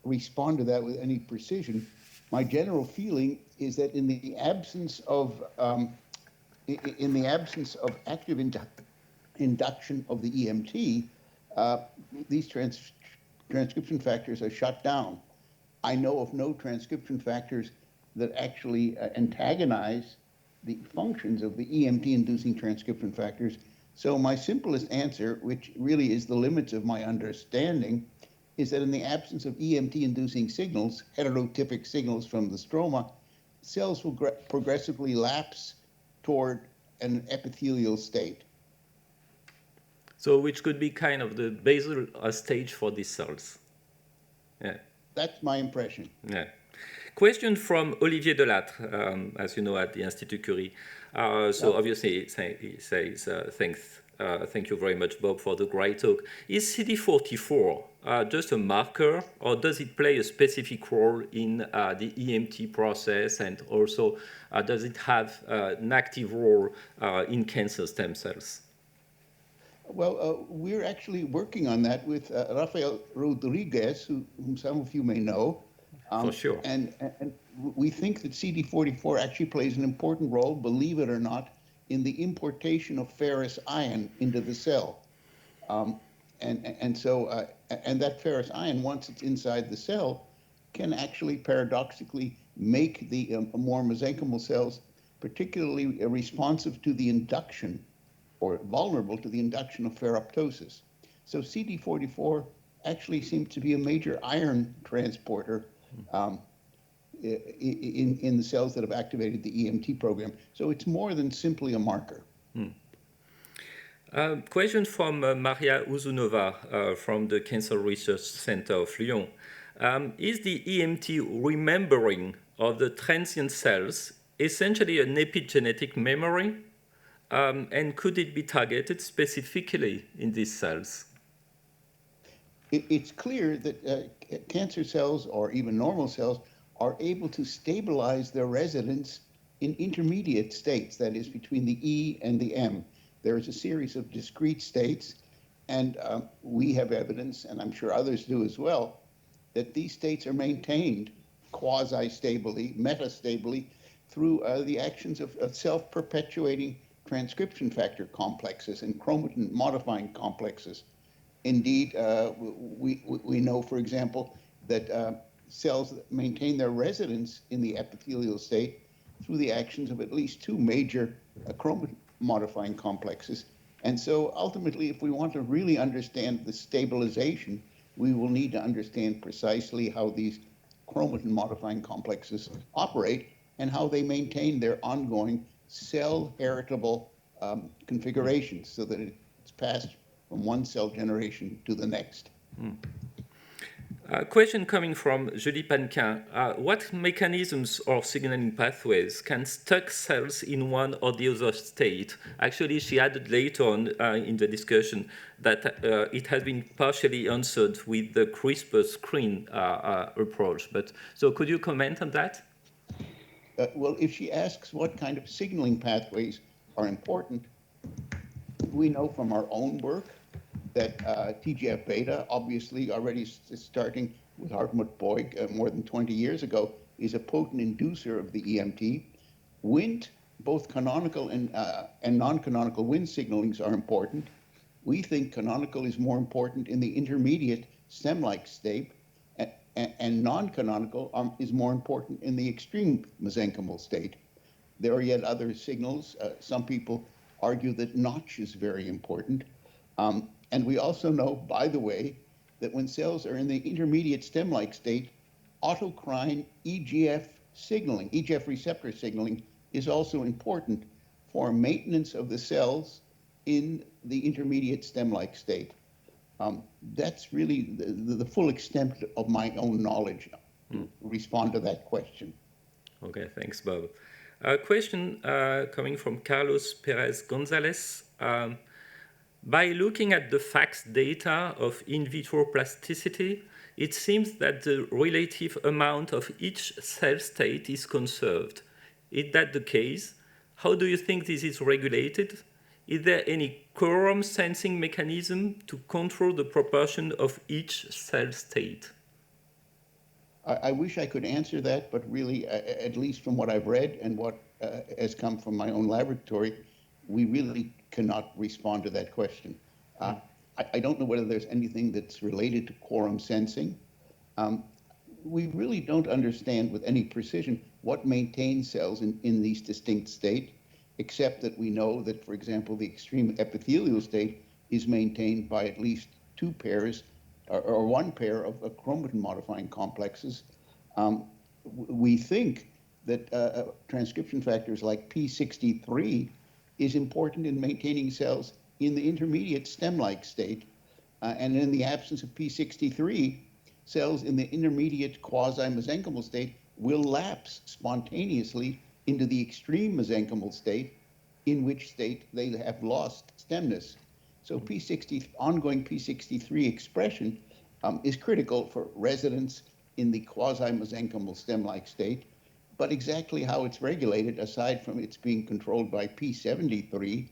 respond to that with any precision. My general feeling is that in the absence of active induction of the EMT, these transcription factors are shut down. I know of no transcription factors that actually antagonize the functions of the EMT-inducing transcription factors. So my simplest answer, which really is the limits of my understanding, is that in the absence of EMT-inducing signals, heterotypic signals from the stroma, cells will progressively lapse toward an epithelial state. So which could be kind of the basal stage for these cells. Yeah. That's my impression. Yeah. Question from Olivier Delattre, as you know, at the Institut Curie. So obviously he says, thank you very much, Bob, for the great talk. Is CD44 just a marker, or does it play a specific role in the EMT process, and also does it have an active role in cancer stem cells? Well, we're actually working on that with Rafael Rodriguez, whom some of you may know. For sure. And we think that CD44 actually plays an important role, believe it or not, in the importation of ferrous ion into the cell. And that ferrous ion, once it's inside the cell, can actually paradoxically make the more mesenchymal cells particularly responsive to the induction, or vulnerable to the induction of ferroptosis. So CD44 actually seems to be a major iron transporter. in the cells that have activated the EMT program. So it's more than simply a marker. Question from Maria Uzunova from the Cancer Research Center of Lyon. Is the EMT remembering of the transient cells essentially an epigenetic memory? And could it be targeted specifically in these cells? It's clear that cancer cells or even normal cells are able to stabilize their residence in intermediate states, that is, between the E and the M. There is a series of discrete states, and we have evidence, and I'm sure others do as well, that these states are maintained quasi-stably, metastably, through the actions of self-perpetuating transcription factor complexes and chromatin-modifying complexes. Indeed, we know, for example, that cells maintain their residence in the epithelial state through the actions of at least two major chromatin-modifying complexes. And so ultimately, if we want to really understand the stabilization, we will need to understand precisely how these chromatin-modifying complexes operate and how they maintain their ongoing cell-heritable configurations so that it's passed from one cell generation to the next. Question coming from Julie Panquin. What mechanisms or signaling pathways can stuck cells in one or the other state? Actually, she added later on in the discussion that it has been partially answered with the CRISPR screen approach. But so could you comment on that? Well, if she asks what kind of signaling pathways are important, we know from our own work that TGF-beta, obviously already starting with Hartmut Boyd more than 20 years ago, is a potent inducer of the EMT. Wnt, both canonical and non-canonical Wnt signalings are important. We think canonical is more important in the intermediate stem-like state, and non-canonical is more important in the extreme mesenchymal state. There are yet other signals. Some people argue that Notch is very important. And we also know, by the way, that when cells are in the intermediate stem-like state, autocrine EGF signaling, EGF receptor signaling, is also important for maintenance of the cells in the intermediate stem-like state. That's really the full extent of my own knowledge to respond to that question. Okay, thanks, Bob. A question coming from Carlos Perez Gonzalez. By looking at the FACS data of in vitro plasticity, it seems that the relative amount of each cell state is conserved. Is that the case? How do you think this is regulated? Is there any quorum sensing mechanism to control the proportion of each cell state? I wish I could answer that, but really, at least from what I've read and what has come from my own laboratory, we really cannot respond to that question. I don't know whether there's anything that's related to quorum sensing. We really don't understand with any precision what maintains cells in these distinct states, except that we know that, for example, the extreme epithelial state is maintained by at least two pairs or one pair of chromatin-modifying complexes. We think that transcription factors like P63 is important in maintaining cells in the intermediate stem-like state. And in the absence of P63, cells in the intermediate quasi-mesenchymal state will lapse spontaneously into the extreme mesenchymal state, in which state they have lost stemness. So ongoing P63 expression is critical for residence in the quasi-mesenchymal stem-like state, but exactly how it's regulated, aside from it's being controlled by P73,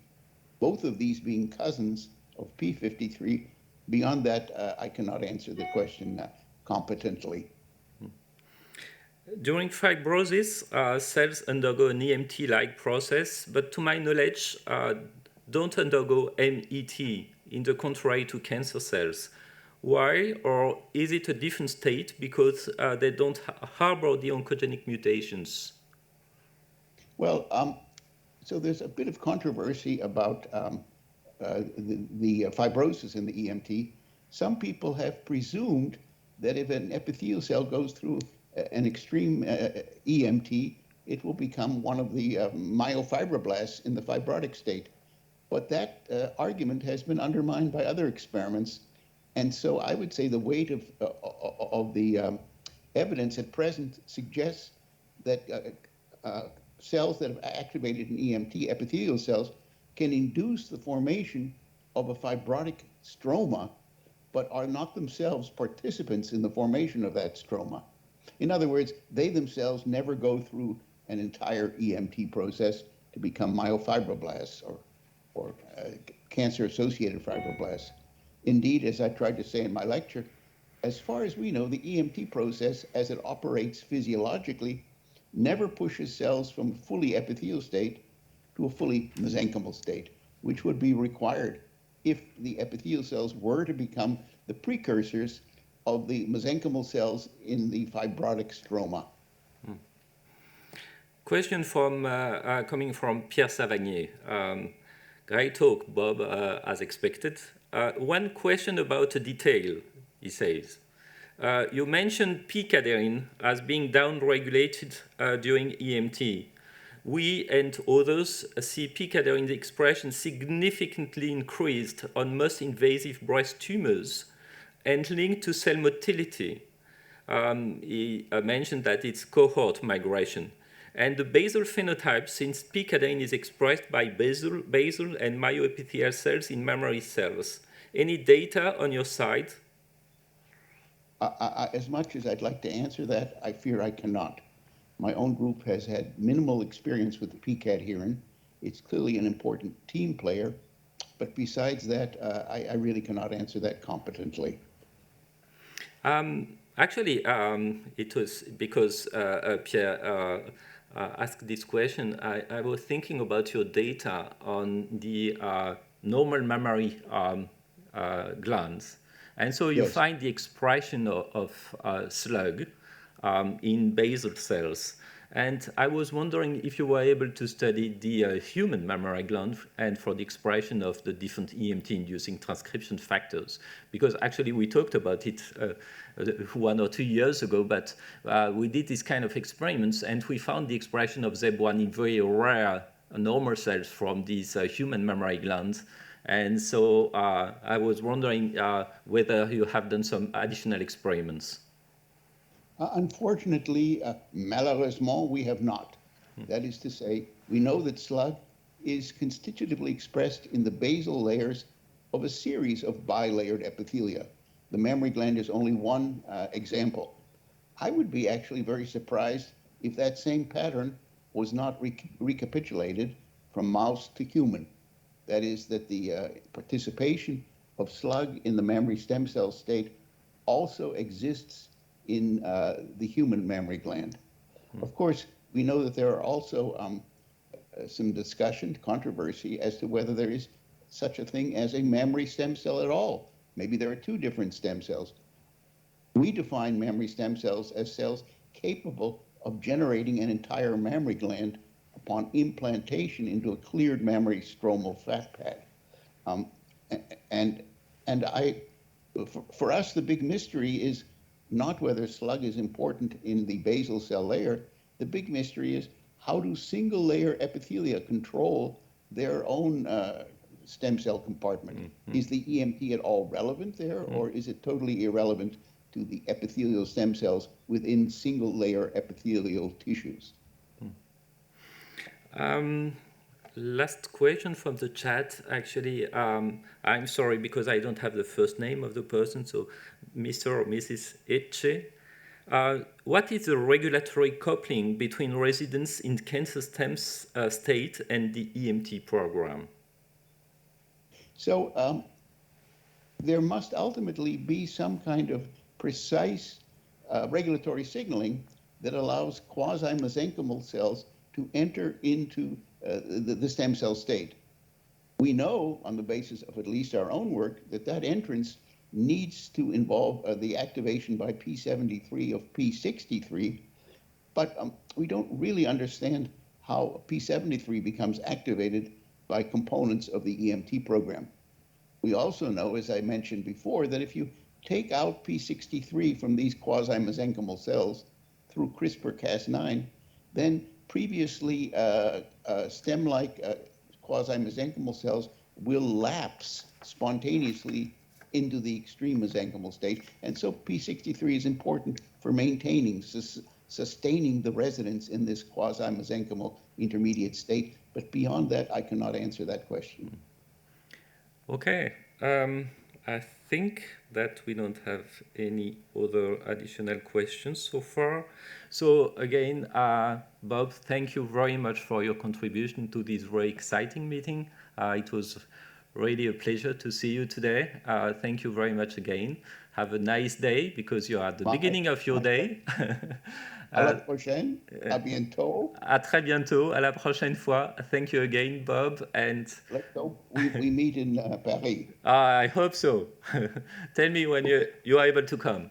both of these being cousins of P53, beyond that, I cannot answer the question competently. During fibrosis, cells undergo an EMT-like process, but to my knowledge, don't undergo MET, in the contrary to cancer cells. Why? Or is it a different state because they don't harbor the oncogenic mutations? Well, so there's a bit of controversy about the fibrosis in the EMT. Some people have presumed that if an epithelial cell goes through an extreme EMT, it will become one of the myofibroblasts in the fibrotic state. But that argument has been undermined by other experiments. And so I would say the weight of the evidence at present suggests that cells that have activated an EMT, epithelial cells, can induce the formation of a fibrotic stroma, but are not themselves participants in the formation of that stroma. In other words, they themselves never go through an entire EMT process to become myofibroblasts or cancer-associated fibroblasts. Indeed, as I tried to say in my lecture, as far as we know, the EMT process, as it operates physiologically, never pushes cells from a fully epithelial state to a fully mesenchymal state, which would be required if the epithelial cells were to become the precursors of the mesenchymal cells in the fibrotic stroma. Question from coming from Pierre Savagnier. Great talk, Bob, as expected. One question about a detail, he says. You mentioned p-cadherin as being downregulated during EMT. We and others see p-cadherin expression significantly increased on most invasive breast tumors and linked to cell motility. He mentioned that it's cohort migration. And the basal phenotype, since p-cadherin is expressed by basal and myoepithelial cells in mammary cells. Any data on your side? As much as I'd like to answer that, I fear I cannot. My own group has had minimal experience with the p-cadherin. It's clearly an important team player, but besides that, I really cannot answer that competently. Actually, it was because Pierre asked this question. I was thinking about your data on the normal mammary glands. And so you find the expression of slug in basal cells. And I was wondering if you were able to study the human mammary gland and for the expression of the different EMT-inducing transcription factors. Because actually we talked about it 1 or 2 years ago, but we did this kind of experiments and we found the expression of ZEB1 in very rare normal cells from these human mammary glands. And so I was wondering whether you have done some additional experiments. Unfortunately, malheureusement, we have not. That is to say, we know that slug is constitutively expressed in the basal layers of a series of bilayered epithelia. The mammary gland is only one example. I would be actually very surprised if that same pattern was not recapitulated from mouse to human. That is, that the participation of slug in the mammary stem cell state also exists in the human mammary gland. Of course, we know that there are also some discussion, controversy as to whether there is such a thing as a mammary stem cell at all. Maybe there are 2 different stem cells. We define mammary stem cells as cells capable of generating an entire mammary gland upon implantation into a cleared mammary stromal fat pad. For us, the big mystery is not whether slug is important in the basal cell layer. The big mystery is how do single layer epithelia control their own stem cell compartment? Is the EMT at all relevant there, or is it totally irrelevant to the epithelial stem cells within single layer epithelial tissues? Last question from the chat. Actually, I'm sorry because I don't have the first name of the person, so Mr. or Mrs. Etche. What is the regulatory coupling between residents in cancer stem state and the EMT program? So there must ultimately be some kind of precise regulatory signaling that allows quasi-mesenchymal cells to enter into the stem cell state. We know, on the basis of at least our own work, that that entrance needs to involve the activation by P73 of P63, but we don't really understand how P73 becomes activated by components of the EMT program. We also know, as I mentioned before, that if you take out P63 from these quasi-mesenchymal cells through CRISPR-Cas9, then previously stem-like quasi-mesenchymal cells will lapse spontaneously into the extreme mesenchymal state. And so P63 is important for maintaining, sustaining the residence in this quasi-mesenchymal intermediate state. But beyond that, I cannot answer that question. Okay. I think that we don't have any other additional questions so far. So again, Bob, thank you very much for your contribution to this very exciting meeting. It was really a pleasure to see you today. Thank you very much again. Have a nice day because you're at the beginning of your day. À la prochaine. À bientôt. À très bientôt. À la prochaine fois. Thank you again, Bob. And let's hope we meet in Paris. I hope so. Tell me when you are able to come.